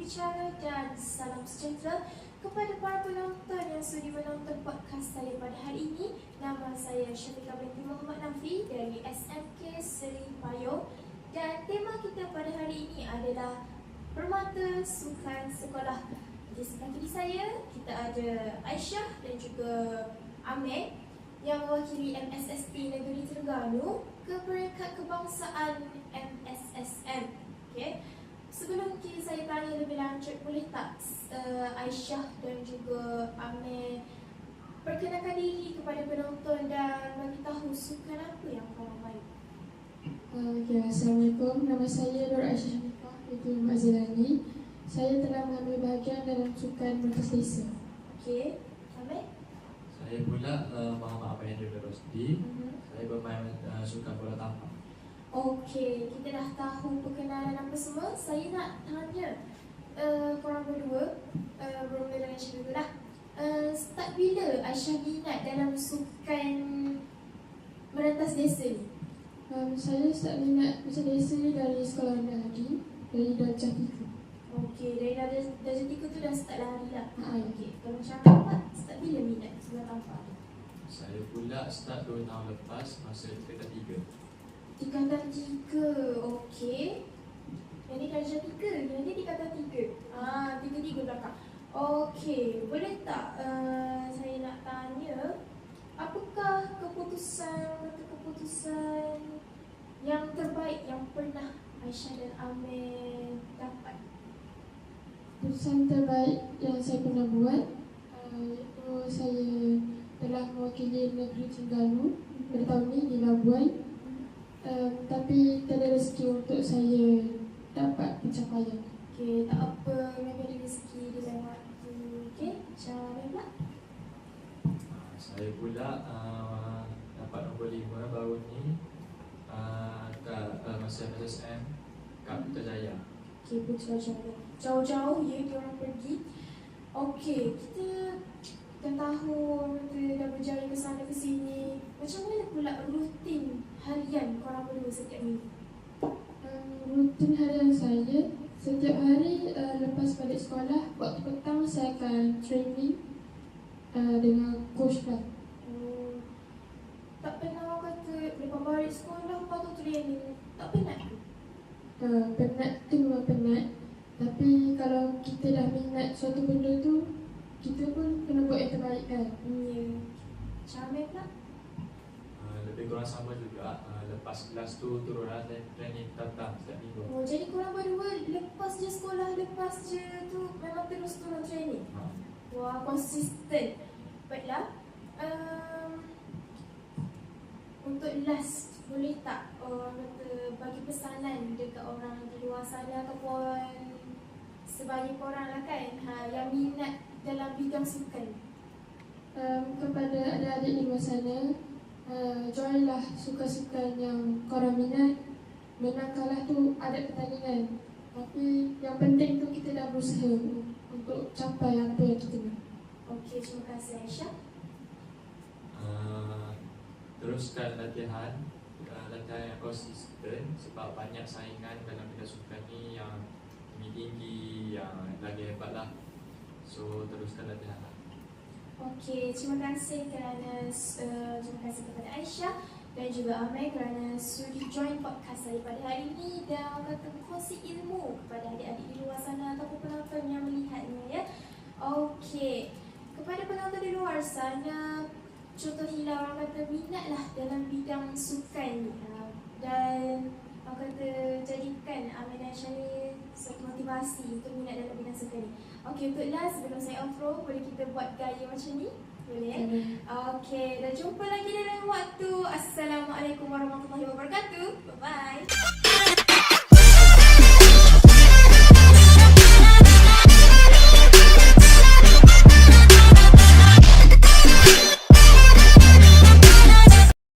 berbicara dan salam sejahtera kepada para penonton yang sudi menonton podcast saya pada hari ini. Nama saya Syafiqah binti Muhammad Nafi dari SMK Seri Payung dan tema kita pada hari ini adalah Permata Sukan Sekolah. Di sebelah kiri saya kita ada Aisyah dan juga Amir yang mewakili MSSP Negeri Terengganu ke peringkat kebangsaan MSSM. Okay. Sebelum saya tanya lebih lanjut, boleh tak Aisyah dan juga Amir perkenalkan diri kepada penonton dan bagi tahu sukan apa yang korang main? Assalamualaikum. Nama saya Nur Aisyah Syafiqah binti Mak Zilani. Saya telah mengambil bahagian dalam sukan Mertas Desa. Okey, Amir? Saya pula Muhammad Ahmad Rosdi. Saya bermain sukan bola tapak. Okey, kita dah tahu perkenalan apa semua. Saya nak tanya korang berdua, bermula dengan Aisyah dulu lah. Start bila Aisyah minat dalam sukan merentas desa ni? Saya start minat Mertas Desa ni dari sekolah rendah lagi, dari darjah 3. Okey, dari darjah 3 tu dah start lari lah. Okey, kalau macam Ahmad, start bila minat bola tapak? Saya pula start 2 tahun lepas masa tingkatan 3. Tingkatan 3, okey. Yang ni darjah 3, yang ni tingkatan 3. 3 belakang. Okey, boleh tak saya nak tanya, apakah keputusan yang terbaik yang pernah Aisyah dan Amir dapat? Keputusan terbaik yang saya pernah buat iaitu saya telah mewakili Negeri Terengganu pada tahun ini di Labuan. Tapi tiada rezeki untuk saya dapat pencapaian. Okey, tak apa, memang ada rezeki di lain waktu. Okey, macam mana pula? Saya pula dapat nombor 5 baru ni kat masa MSSM kat Putrajaya. Okey, Putrajaya. Jauh-jauh ya diorang pergi. Okey, kita dah tahu kita dah berjaya ke sana ke sini. Macam mana pula rutin harian korang berdua setiap minggu? Rutin harian saya, setiap hari lepas balik sekolah, waktu petang saya akan training dengan coach lah. Tak pernah orang kata lepas balik sekolah patut training? Tak penat ke? Penat tu memang penat, tapi kalau kita dah minat suatu benda tu, kita pun kena buat yang terbaik kan. Ya. Macam mana pula? Lebih kurang sama juga. Lepas kelas tu turunlah training tetap setiap minggu. Oh, jadi korang berdua lepas je sekolah, lepas je tu memang terus turun training? Wah, konsisten. Baiklah. Untuk last, boleh tak orang kata bagi pesanan dekat orang di luar sana ataupun sebanyak orang lah kan yang minat dalam bidang sukan? Kepada adik-adik di luar sana, joinlah sukan-sukan yang korang minat. Menang kalah tu ada pertandingan, tapi yang penting tu kita dah berusaha untuk capai apa yang kita nak. Okey, terima kasih Aisyah. Teruskan latihan yang konsisten sebab banyak saingan dalam bidang sukan ni yang tinggi-tinggi, yang lagi hebat lah. So teruskan latihan lah. Okey, terima kasih kepada Aisyah dan juga Amir kerana sudi join podcast saya pada hari ini dan kata berkongsi ilmu kepada adik-adik di luar sana ataupun penonton yang melihatnya ya. Okey, kepada penonton di luar sana, contohilah orang kata minatlah dalam bidang sukan ni dan orang kata jadikan Amir dan Aisyah ni satu motivasi untuk minat dalam bidang sukan ni. Okey, untuk last sebelum saya outro, boleh kita buat gaya macam ni? Boleh ya? Okey, dan jumpa lagi dalam waktu. Assalamualaikum warahmatullahi wabarakatuh. Bye-bye.